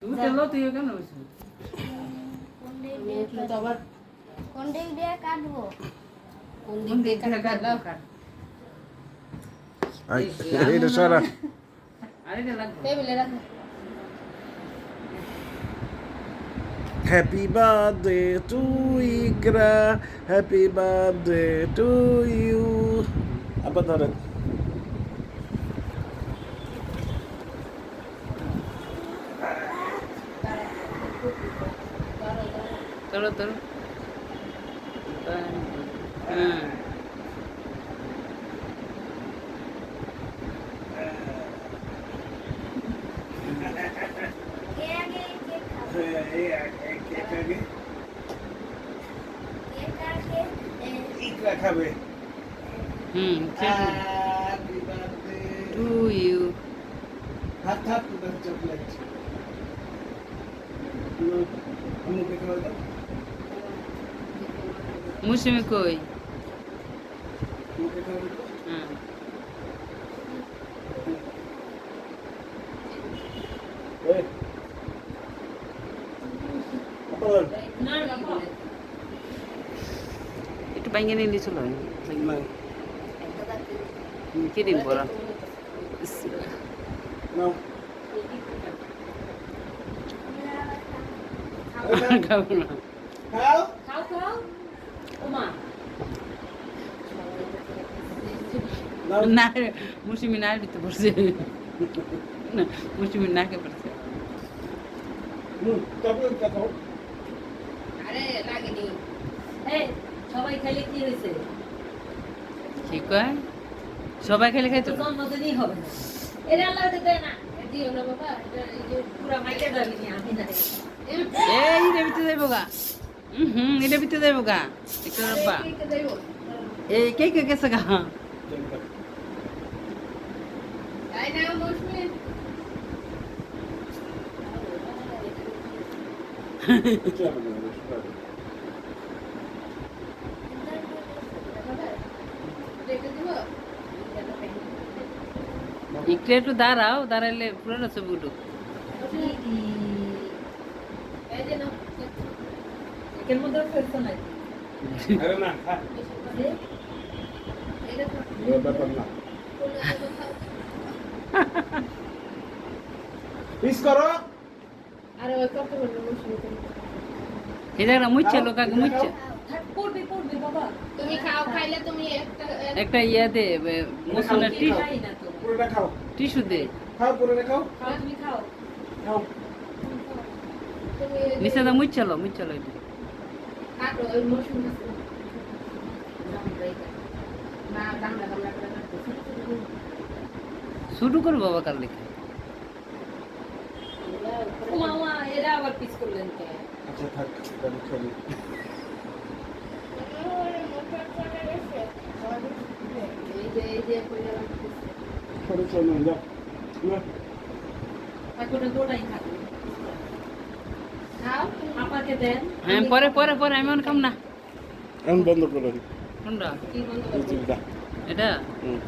তুই তেলো তুই কেন বসবি? তো আবার কোন দিক দিয়ে কাটবো? কোন দিক দিয়ে কাটলাম? Ay, এটা সারা আরেকটা লাগবে। টেবিলে রাখো। Happy birthday to Ikra. Happy birthday to you. Apa ধরেন? তোলো তোলো। হ্যাঁ। কে আগে কেক খাবে? কেক আগে Ikra খাবে। Happy birthday to you. হাত হাত উঠান চকলেট। মুখে খাওয়া দাও। মুসিমি কই? মুখে খাওয়া দাও। হ্যাঁ। এই apa ধরেন? একটু বাইঙ্গে নিয়ে নিয়ে চলো। না কি দিন পড়া? নাও খাবো না। খাও খাও খাও। ওমা। নাও না মুসিমি না দিতে পড়ছে। না মুসিমি নাকে পড়ছে। চকলেট খাও আরে লাগেনি। এই সবাই খাইলে কি হয়েছে? কি কয়? সবাই খেলে খাইতো না? জন্মদিনই হবে না। এরা আল্লাহ দেয় না। দিও না বাবা। এটা এই যে পুরা মাইকে যাবি আমি না। এই এটা ভিতরে যাইব গা। এটা ভিতরে যাইব গা। একটু রাব্বা। কে দেবো? এই কে কে গেছে গা? তাই না মৌসুমী? দেখে দিব? একটু একটু দাঁড়াও, দাঁড়াইলে পুরোটা ছবি উঠুক। এই যে নাও। একের মধ্যে ফেলছো নাকি? আরে না খা এটা তো ব্যাপার না পিস করো আরে ওই কত বলবো মৌসুমী তুমি? এই জায়গাটা মুচ্ছে লোকাকে মুচ্ছে। পড়বি পড়বি বাবা। তুমি খাও খাইলে তুমি একটা ইয়া দে মুসুনের খাই না তো। পুরোটা খাও টিস্যু দে। খাও পুরোটা খাও খাও তুমি খাও। খাও তুমি নিচে দা মুচ্ছালো মুচ্ছালো এটা। কাটো ওই মৌসুমী আছে। না গামলা গামলা করে কাটো। শুরু করো বাবা কাল লিখে। ওমা ওমা এরা আবার পিস করলেন কে? আচ্ছা থাক আমি খাবি এই যে কইরা ছোট ছোট না যাও না তারপরে গোটাই খাবে। খাও পাপাকে দেন। হ্যাঁ পরে পরে পরে আমি অন খাম না। আমি বন্ধ করে দিই কোনটা? কি বন্ধ এই চিন্তা এটা? হুম